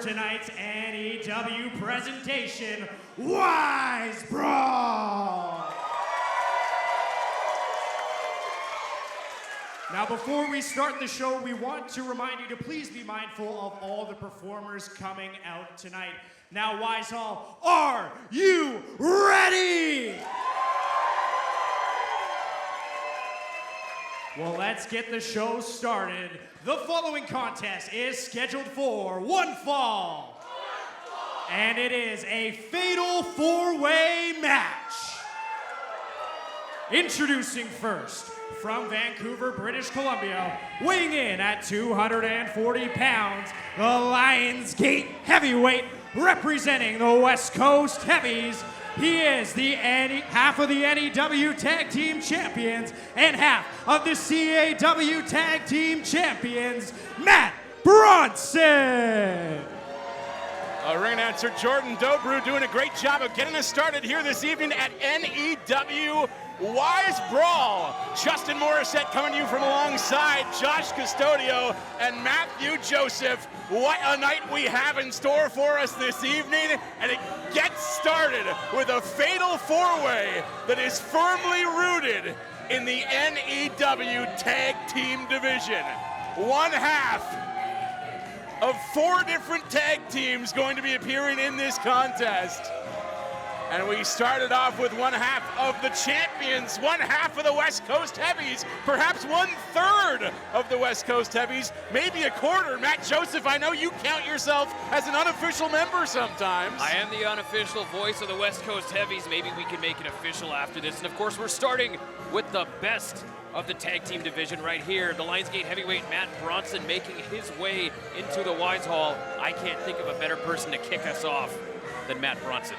tonight's NEW presentation, Wise Brawl. Now, before we start the show, we want to remind you to please be mindful of all the performers coming out tonight. Now, Wise Hall, are you ready? Well, let's get the show started. The following contest is scheduled for one fall. And it is a fatal four-way match. Introducing first, from Vancouver, British Columbia, weighing in at 240 pounds, the Lionsgate heavyweight, representing the West Coast Heavies. He is the half of the NEW Tag Team Champions and half of the CAW Tag Team Champions, Matt Bronson. Ring announcer Jordan Dobrew doing a great job of getting us started here this evening at NEW Wise Brawl. Justin Morissette coming to you from alongside Josh Custodio and Matthew Joseph. What a night we have in store for us this evening, and it gets started with a fatal four-way that is firmly rooted in the NEW Tag Team Division. One half of four different tag teams going to be appearing in this contest. And we started off with one half of the champions, one half of the West Coast Heavies, perhaps 1/3 of the West Coast Heavies, maybe a quarter. Matt Joseph, I know you count yourself as an unofficial member sometimes. I am the unofficial voice of the West Coast Heavies. Maybe we can make it official after this. And of course, we're starting with the best of the tag team division right here. The Lionsgate heavyweight Matt Bronson making his way into the Wise Hall. I can't think of a better person to kick us off than Matt Bronson.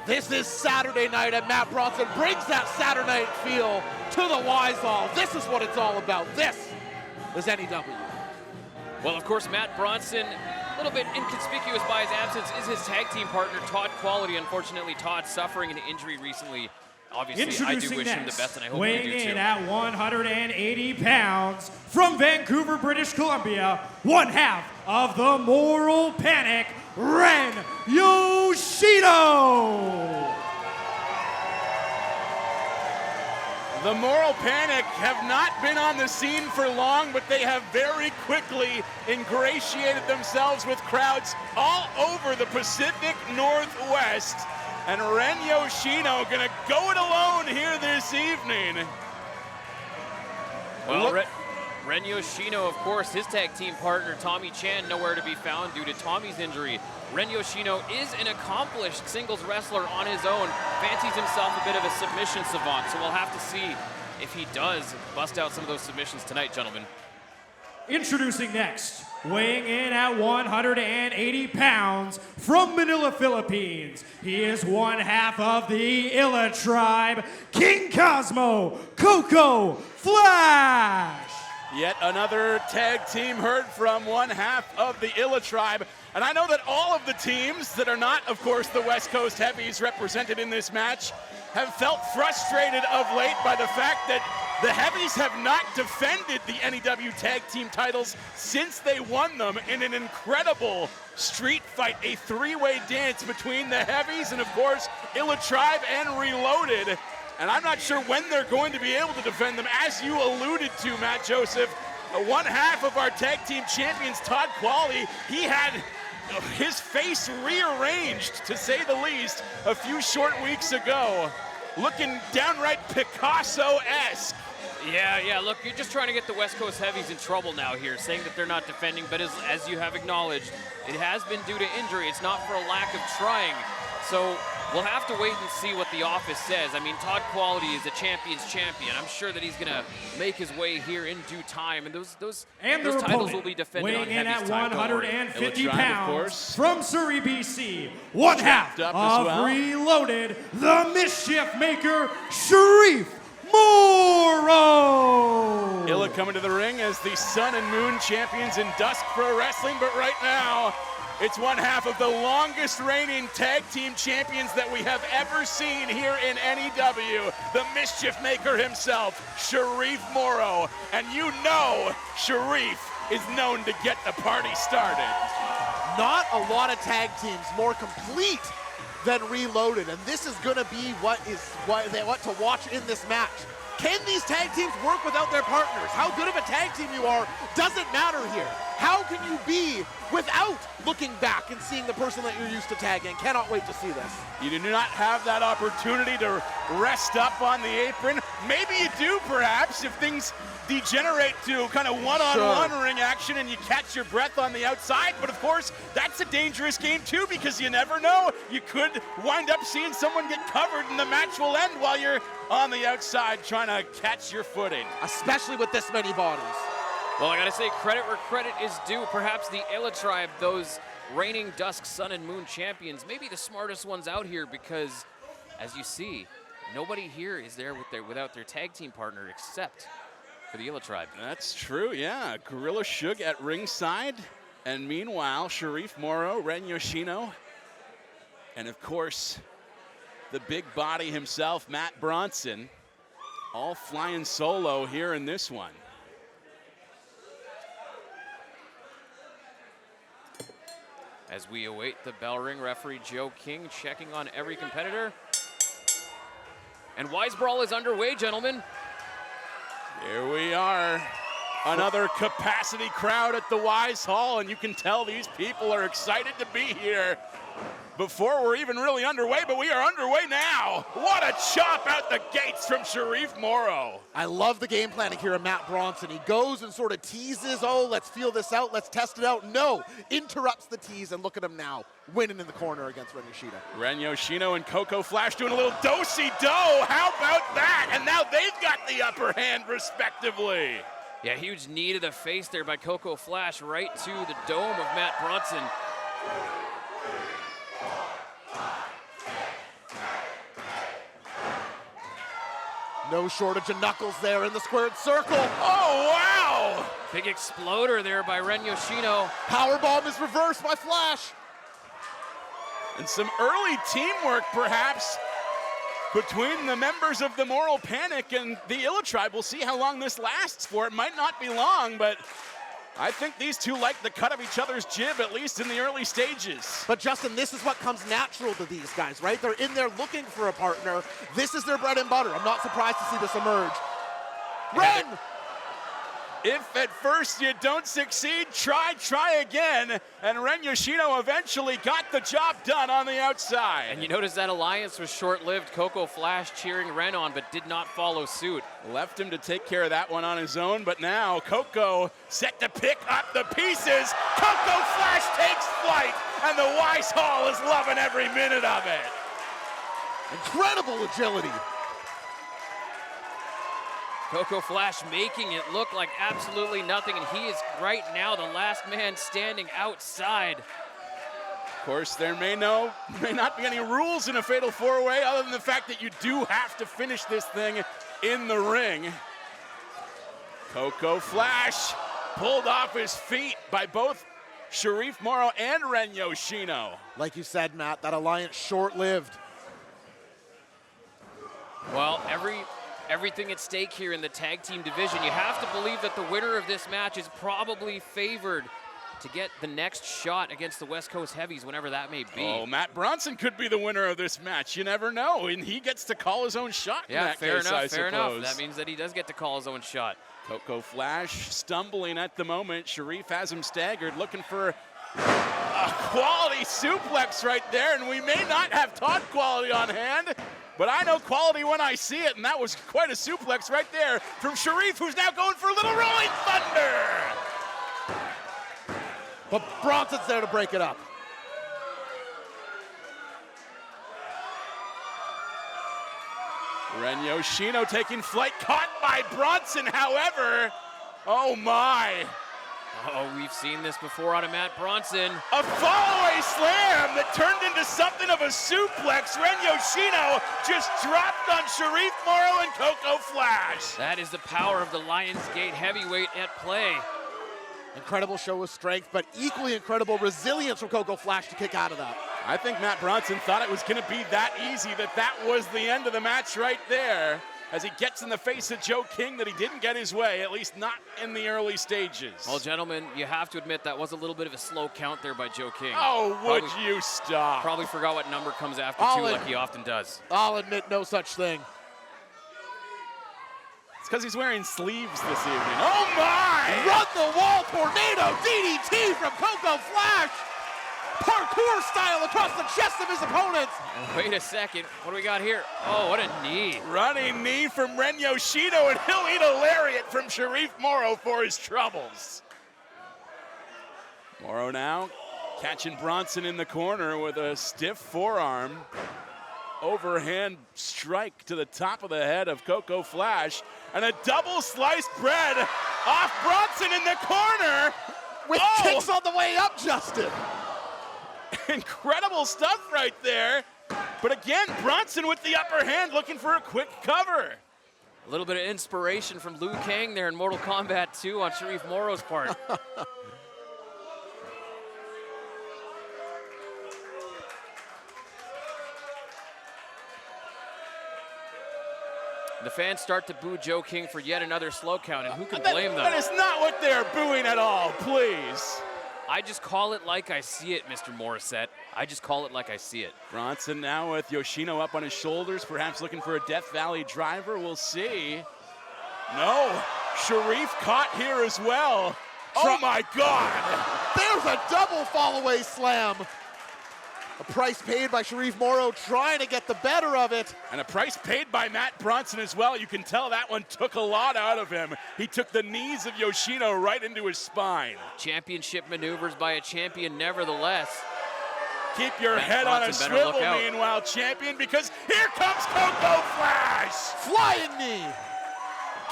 This is Saturday night, and Matt Bronson brings that Saturday night feel to the Wise Hall. This is what it's all about. This is NEW. Well, of course, Matt Bronson, a little bit inconspicuous by his absence, is his tag team partner, Todd Quality. Unfortunately, Todd suffering an injury recently. Obviously, I do wish him the best, and I hope you do too. Weighing in at 180 pounds, from Vancouver, British Columbia, one half of the Moral Panic, Ren Yoshino. The Moral Panic have not been on the scene for long, but they have very quickly ingratiated themselves with crowds all over the Pacific Northwest. And Ren Yoshino gonna go it alone here this evening. Well, Ren Yoshino, of course, his tag team partner, Tommy Chan, nowhere to be found due to Tommy's injury. Ren Yoshino is an accomplished singles wrestler on his own, fancies himself a bit of a submission savant, so we'll have to see if he does bust out some of those submissions tonight, gentlemen. Introducing next, weighing in at 180 pounds, from Manila, Philippines, he is one half of the Illa tribe, King Cosmo, Coco Flash. Yet another tag team heard from one half of the Illa tribe. And I know that all of the teams that are not, of course, the West Coast Heavies represented in this match have felt frustrated of late by the fact that the Heavies have not defended the NEW Tag Team titles since they won them in an incredible street fight, a three-way dance between the Heavies and, of course, Illa Tribe and Reloaded. And I'm not sure when they're going to be able to defend them. As you alluded to, Matt Joseph, one half of our tag team champions, Todd Qualley, he had his face rearranged, to say the least, a few short weeks ago. Looking downright Picasso-esque. Yeah, look, you're just trying to get the West Coast Heavies in trouble now here, saying that they're not defending, but as you have acknowledged, it has been due to injury. It's not for a lack of trying. So we'll have to wait and see what the office says. I mean, Todd Quality is a champion's champion. I'm sure that he's going to make his way here in due time, and those titles will be defended on Heavies Heavy's time. Weighing in at 150 Tribe, pounds, from Surrey, BC, one half of Reloaded, the Mischief Maker, Shareef Morrow. Illa coming to the ring as the Sun and Moon champions in Dusk Pro Wrestling, but right now, it's one half of the longest reigning tag team champions that we have ever seen here in NEW, the Mischief Maker himself, Shareef Morrow. And you know Shareef is known to get the party started. Not a lot of tag teams more complete than Reloaded, and this is gonna be what to watch in this match. Can these tag teams work without their partners? How good of a tag team you are doesn't matter here. How can you be without looking back and seeing the person that you're used to tagging? Cannot wait to see this. You do not have that opportunity to rest up on the apron. Maybe you do, perhaps, if things degenerate to kind of one-on-one ring action and you catch your breath on the outside. But of course, that's a dangerous game too, because you never know. You could wind up seeing someone get covered and the match will end while you're on the outside trying to catch your footing. Especially with this many bodies. Well, I gotta say, credit where credit is due. Perhaps the Illa Tribe, those reigning Dusk, Sun, and Moon champions, maybe the smartest ones out here, because as you see, nobody here is there without their tag team partner except for the Illa Tribe. That's true, yeah. Gorilla Shug at ringside. And meanwhile, Shareef Morrow, Ren Yoshino, and of course, the big body himself, Matt Bronson, all flying solo here in this one. As we await the bell ring, referee Joe King checking on every competitor. And Wise Brawl is underway, gentlemen. Here we are. Another capacity crowd at the Wise Hall, and you can tell these people are excited to be here before we're even really underway, but we are underway now. What a chop out the gates from Shareef Morrow. I love the game planning here of Matt Bronson. He goes and sort of teases, oh, let's feel this out, let's test it out. No, interrupts the tease, and look at him now, winning in the corner against Ren Yoshino. Ren Yoshino and Coco Flash doing a little do-si-do. How about that? And now they've got the upper hand, respectively. Yeah, huge knee to the face there by Coco Flash, right to the dome of Matt Bronson. No shortage of knuckles there in the squared circle. Oh, wow! Big exploder there by Ren Yoshino. Powerbomb is reversed by Flash. And some early teamwork, perhaps, between the members of the Moral Panic and the Illa Tribe. We'll see how long this lasts for. It might not be long, but I think these two like the cut of each other's jib, at least in the early stages. But Justin, this is what comes natural to these guys, right? They're in there looking for a partner. This is their bread and butter. I'm not surprised to see this emerge. Ren! If at first you don't succeed, try again. And Ren Yoshino eventually got the job done on the outside. And you notice that alliance was short-lived. Coco Flash cheering Ren on, but did not follow suit. Left him to take care of that one on his own, but now Coco set to pick up the pieces. Coco Flash takes flight, and the Wise Hall is loving every minute of it. Incredible agility. Coco Flash making it look like absolutely nothing, and he is right now the last man standing outside. Of course, there may not be any rules in a Fatal 4-Way other than the fact that you do have to finish this thing in the ring. Coco Flash pulled off his feet by both Shareef Morrow and Ren Yoshino. Like you said, Matt, that alliance short-lived. Well, everything at stake here in the tag team division. You have to believe that the winner of this match is probably favored to get the next shot against the West Coast Heavies, whenever that may be. Oh, Matt Bronson could be the winner of this match. You never know, and he gets to call his own shot in that case, I suppose. Fair enough. That means that he does get to call his own shot. Coco Flash stumbling at the moment. Shareef has him staggered, looking for a quality suplex right there, and we may not have Todd quality on hand, but I know quality when I see it, and that was quite a suplex right there from Shareef, who's now going for a little Rolling Thunder. But Bronson's there to break it up. Ren Yoshino taking flight, caught by Bronson, however. Oh my. Oh, we've seen this before out of Matt Bronson. A fallaway slam that turned into something of a suplex. Ren Yoshino just dropped on Shareef Morrow and Coco Flash. That is the power of the Lionsgate heavyweight at play. Incredible show of strength, but equally incredible resilience from Coco Flash to kick out of that. I think Matt Bronson thought it was going to be that easy, that was the end of the match right there. as he gets in the face of Joe King that he didn't get his way, at least not in the early stages. Well, gentlemen, you have to admit that was a little bit of a slow count there by Joe King. Oh, would you stop? Probably forgot what number comes after two, like he often does. I'll admit no such thing. It's because he's wearing sleeves this evening. Oh my! Run the wall tornado DDT from Coco Flash. Parkour style across the chest of his opponents. And wait a second, what do we got here? Oh, what a knee. Running knee from Ren Yoshino, and he'll eat a lariat from Shareef Morrow for his troubles. Morrow now catching Bronson in the corner with a stiff forearm. Overhand strike to the top of the head of Coco Flash, and a double sliced bread off Bronson in the corner. With kicks on the way up, Justin. Incredible stuff right there. But again, Bronson with the upper hand looking for a quick cover. A little bit of inspiration from Liu Kang there in Mortal Kombat 2 on Shareef Morrow's part. The fans start to boo Joe King for yet another slow count, and who can blame them? That is not what they're booing at all, please. I just call it like I see it, Mr. Morissette. I just call it like I see it. Bronson now with Yoshino up on his shoulders, perhaps looking for a Death Valley driver. We'll see. No, Shareef caught here as well. Oh my God! There's a double fall away slam. A price paid by Shareef Morrow trying to get the better of it. And a price paid by Matt Bronson as well. You can tell that one took a lot out of him. He took the knees of Yoshino right into his spine. Championship maneuvers by a champion nevertheless. Keep your head on a swivel meanwhile, champion, because here comes Coco Flash! Flying knee!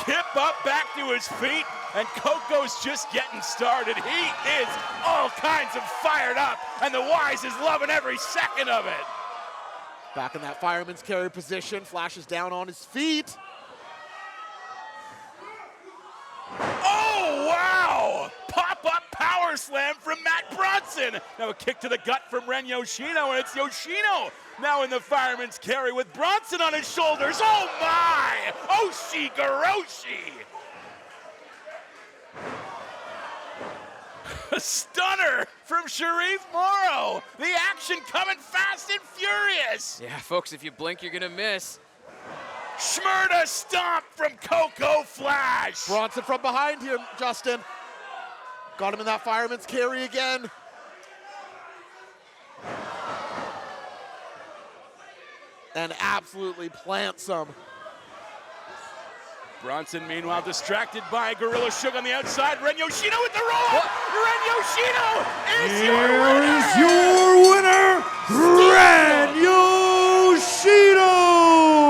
Kip up back to his feet, and Coco's just getting started. He is all kinds of fired up, and the Wise is loving every second of it. Back in that fireman's carry position, Flash is down on his feet. Oh, wow! Pop-up power slam from Matt Bronson. Now a kick to the gut from Ren Yoshino, and it's Yoshino now in the fireman's carry with Bronson on his shoulders. Oh my! Oshi-garoshi! A stunner from Shareef Morrow. The action coming fast and furious. Yeah, folks, if you blink, you're gonna miss. Schmurda stomp from Coco Flash. Bronson from behind here, Justin. Got him in that fireman's carry again. And absolutely plants him. Bronson, meanwhile, distracted by Gorilla Shug on the outside. Ren Yoshino with the roll-up. Ren Yoshino is your winner. Here is your winner, Ren Yoshino.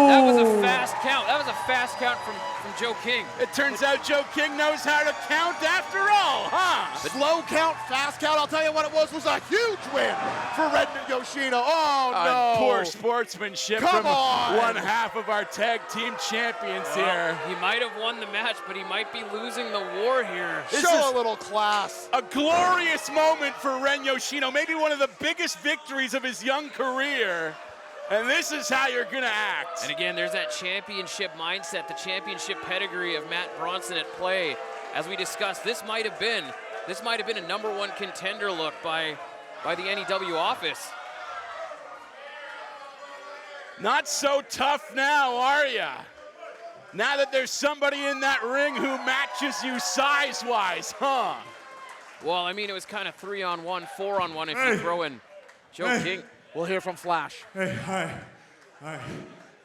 That was a fast count. That was a fast count from Joe King. It turns out Joe King knows how to count after all, huh? Slow count, fast count, I'll tell you what it was a huge win for Ren Yoshino. Oh, no. Poor sportsmanship from one half of our tag team champions here. He might have won the match, but he might be losing the war here. Show a little class. A glorious moment for Ren Yoshino, maybe one of the biggest victories of his young career. And this is how you're gonna act. And again, there's that championship mindset, the championship pedigree of Matt Bronson at play. As we discussed, this might have been a #1 contender look by the NEW office. Not so tough now, are ya? Now that there's somebody in that ring who matches you size-wise, huh? Well, I mean, it was kind of 3-on-1, 4-on-1 if you throw in Joe King. We'll hear from Flash. Hey, hi.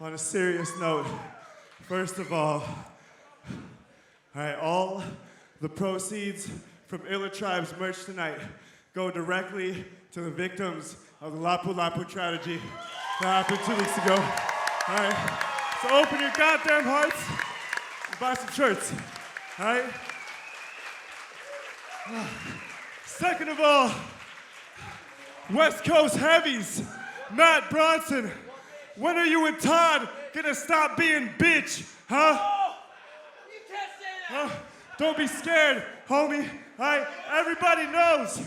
On a serious note, first of all the proceeds from Illa Tribe's merch tonight go directly to the victims of the Lapu Lapu tragedy that happened 2 weeks ago. All right, so open your goddamn hearts and buy some shirts. All right. Second of all, West Coast Heavies, Matt Bronson, when are you and Todd gonna stop being bitch, huh? Oh, you can't say that. Huh? Don't be scared, homie. All right, everybody knows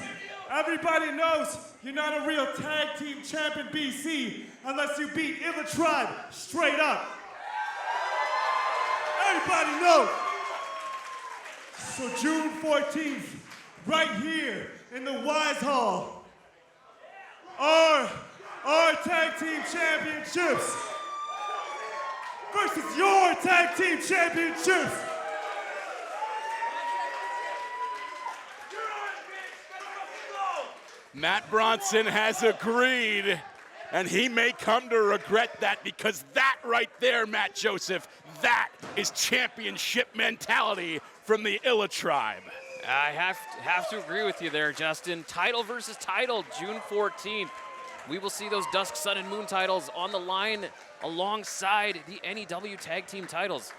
you're not a real tag team champ in BC unless you beat Illa Tribe straight up. everybody knows. So June 14th, right here in the Wise Hall, our tag team championships versus your tag team championships. Matt Bronson has agreed, and he may come to regret that, because that right there, Matt Joseph, that is championship mentality from the Illa tribe. I have to agree with you there, Justin. Title versus title, June 14th. We will see those Dusk, Sun, and Moon titles on the line alongside the NEW Tag Team titles.